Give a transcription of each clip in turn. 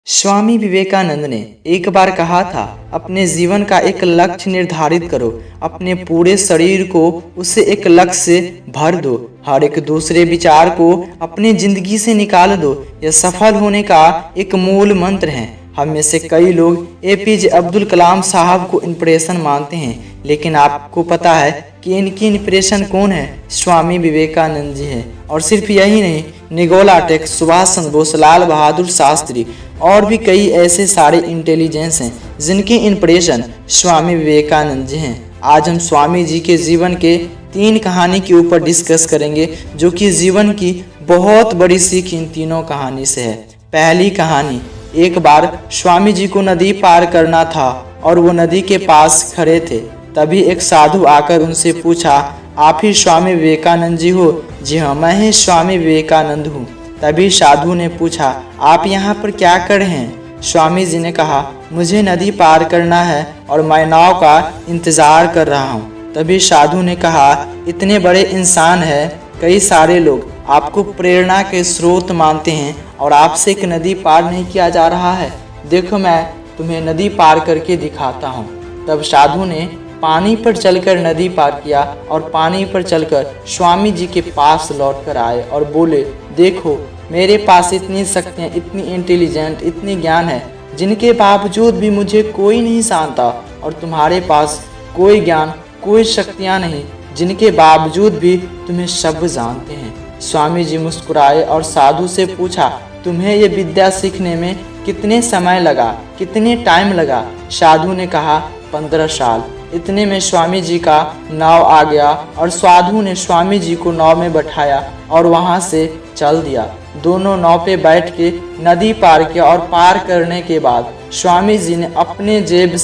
स्वामी विवेकानंद ने एक बार कहा था, अपने जीवन का एक लक्ष्य निर्धारित करो, अपने पूरे शरीर को उसे एक लक्ष्य से भर दो, हर एक दूसरे विचार को अपनी जिंदगी से निकाल दो। यह सफल होने का एक मूल मंत्र है। हम में से कई लोग एपीजे अब्दुल कलाम साहब को इंस्पिरेशन मानते हैं, लेकिन आपको पता है कि इनकी इंस्पिरेशन कौन है? स्वामी विवेकानंद जी हैं। और सिर्फ यही नहीं, निकोला टेस्ला, सुभाष चंद्र बोस, लाल बहादुर शास्त्री और भी कई ऐसे सारे इंटेलिजेंस हैं जिनकी इंस्पिरेशन स्वामी विवेकानंद जी हैं। आज हम स्वामी जी के जीवन के 3 कहानी के ऊपर डिस्कस करेंगे, जो कि जीवन की बहुत बड़ी सीख इन तीनों कहानी से है। पहली कहानी, एक बार स्वामी जी को नदी पार करना था और वो नदी के पास खड़े थे। तभी एक साधु आकर उनसे पूछा, आप ही स्वामी विवेकानंद जी हो? जी हाँ, मैं ही स्वामी विवेकानंद हूँ। तभी साधु ने पूछा, आप यहाँ पर क्या कर रहे हैं? स्वामी जी ने कहा, मुझे नदी पार करना है और मैं नाव का इंतजार कर रहा हूँ। तभी साधु ने कहा, इतने बड़े इंसान हैं, कई सारे लोग आपको प्रेरणा के स्रोत मानते हैं और आपसे एक नदी पार नहीं किया जा रहा है। देखो, मैं तुम्हें नदी पार करके दिखाता हूँ। तब साधु ने पानी पर चलकर नदी पार किया और पानी पर चलकर स्वामी जी के पास लौटकर आए और बोले, देखो, मेरे पास इतनी शक्तियाँ, इतनी इंटेलिजेंट, इतनी ज्ञान है, जिनके बावजूद भी मुझे कोई नहीं जानता, और तुम्हारे पास कोई ज्ञान, कोई शक्तियाँ नहीं, जिनके बावजूद भी तुम्हें सब जानते हैं। स्वामी जी मुस्कुराए और साधु से पूछा, तुम्हें ये विद्या सीखने में कितने समय लगा, कितने टाइम लगा? साधु ने कहा, 15 साल। इतने में स्वामी जी का नाव आ गया और साधु ने स्वामी जी को नाव में बैठाया और वहां से चल दिया। दोनों नाव पे बैठ के नदी पार किया और पार करने के बाद स्वामी जी ने अपने जेब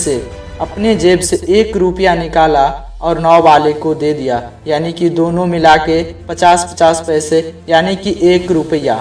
से 1 रुपया निकाला और नाव वाले को दे दिया, यानी कि दोनों मिला के 50-50 पैसे, यानी कि 1 रुपया।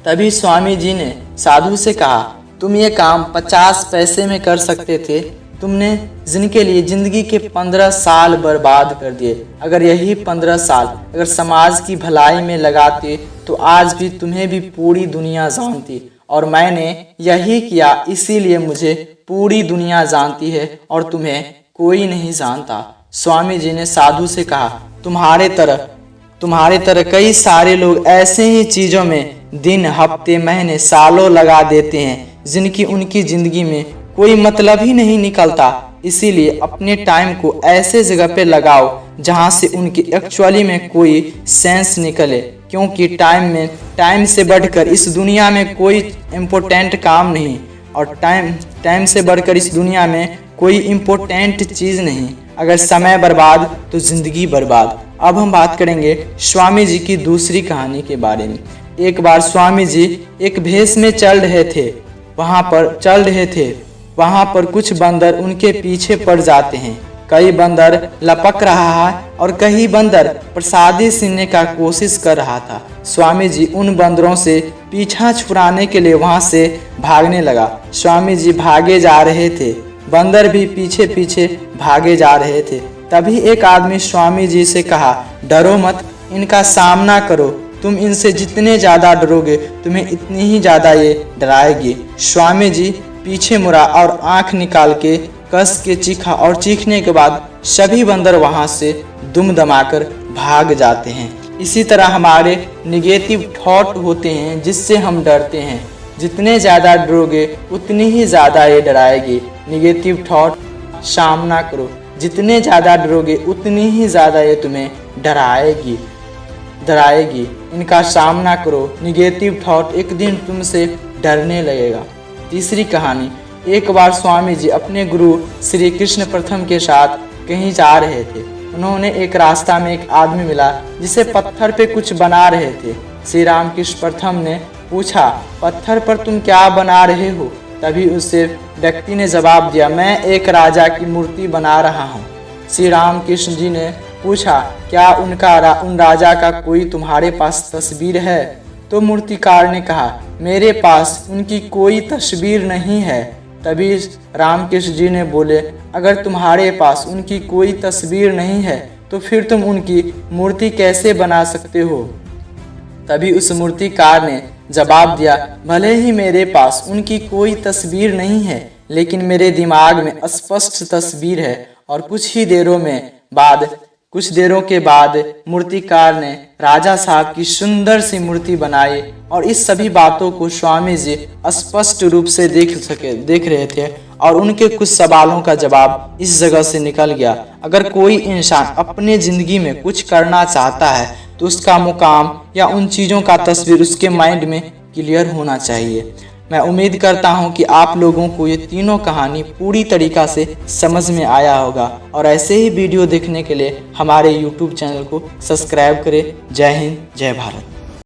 तभी स्वामी जी ने साधु से कहा, तुम ये काम 50 पैसे में कर सकते थे, तुमने जिनके लिए जिंदगी के 15 साल बर्बाद कर दिए। अगर यही 15 साल अगर समाज की भलाई में लगाते तो आज भी तुम्हें भी पूरी दुनिया जानती, और मैंने यही किया, इसीलिए मुझे पूरी दुनिया जानती है और तुम्हें कोई नहीं जानता। स्वामी जी ने साधु से कहा, तुम्हारे तरह कई सारे लोग ऐसे ही चीज़ों में दिन, हफ्ते, महीने, सालों लगा देते हैं, जिनकी उनकी ज़िंदगी में कोई मतलब ही नहीं निकलता। इसीलिए अपने टाइम को ऐसे जगह पे लगाओ जहाँ से उनकी एक्चुअली में कोई सेंस निकले, क्योंकि टाइम से बढ़कर इस दुनिया में कोई इम्पोर्टेंट काम नहीं, और टाइम से बढ़कर इस दुनिया में कोई इम्पोर्टेंट चीज़ नहीं। अगर समय बर्बाद तो ज़िंदगी बर्बाद। अब हम बात करेंगे स्वामी जी की दूसरी कहानी के बारे में। एक बार स्वामी जी एक भेष में चल रहे थे, वहाँ पर कुछ बंदर उनके पीछे पड़ जाते हैं। कई बंदर लपक रहा है और कई बंदर प्रसादी छीनने का कोशिश कर रहा था। स्वामी जी उन बंदरों से पीछा छुड़ाने के लिए वहाँ से भागने लगा। स्वामी जी भागे जा रहे थे, बंदर भी पीछे पीछे भागे जा रहे थे। तभी एक आदमी स्वामी जी से कहा, डरो मत, इनका सामना करो, तुम इनसे जितने ज़्यादा डरोगे तुम्हें इतनी ही ज़्यादा ये डराएगी। स्वामी जी पीछे मुड़ा और आंख निकाल के कस के चीखा, और चीखने के बाद सभी बंदर वहां से दुम दमाकर भाग जाते हैं। इसी तरह हमारे निगेटिव थॉट होते हैं जिससे हम डरते हैं। जितने ज़्यादा डरोगे उतनी ही ज़्यादा ये डराएगी। निगेटिव थॉट सामना करो, जितने ज़्यादा डरोगे उतनी ही ज़्यादा ये तुम्हें डराएगी। इनका सामना करो। निगेटिव थॉट एक दिन तुमसे डरने लगेगा। तीसरी कहानी, एक बार स्वामी जी अपने गुरु श्री कृष्ण प्रथम के साथ कहीं जा रहे थे। उन्होंने एक रास्ता में एक आदमी मिला जिसे पत्थर पे कुछ बना रहे थे। श्री रामकृष्ण प्रथम ने पूछा, पत्थर पर तुम क्या बना रहे हो? तभी उससे व्यक्ति ने जवाब दिया, मैं एक राजा की मूर्ति बना रहा हूँ। श्री रामकृष्ण जी ने पूछा, क्या उन राजा का कोई तुम्हारे पास तस्वीर है? तो मूर्तिकार ने कहा, मेरे पास उनकी कोई तस्वीर नहीं है। तभी रामकृष्ण जी ने बोले, अगर तुम्हारे पास उनकी कोई तस्वीर नहीं है तो फिर तुम उनकी मूर्ति कैसे बना सकते हो? तभी उस मूर्तिकार ने जवाब दिया, भले ही मेरे पास उनकी कोई तस्वीर नहीं है, लेकिन मेरे दिमाग में स्पष्ट तस्वीर है। और कुछ देरों के बाद मूर्तिकार ने राजा साहब की सुंदर सी मूर्ति बनाई और इस सभी बातों को स्वामी जी स्पष्ट रूप से देख रहे थे और उनके कुछ सवालों का जवाब इस जगह से निकल गया। अगर कोई इंसान अपने जिंदगी में कुछ करना चाहता है तो उसका मुकाम या उन चीज़ों का तस्वीर उसके माइंड में क्लियर होना चाहिए। मैं उम्मीद करता हूं कि आप लोगों को ये तीनों कहानी पूरी तरीक़ा से समझ में आया होगा और ऐसे ही वीडियो देखने के लिए हमारे YouTube चैनल को सब्सक्राइब करें। जय हिंद, जय भारत।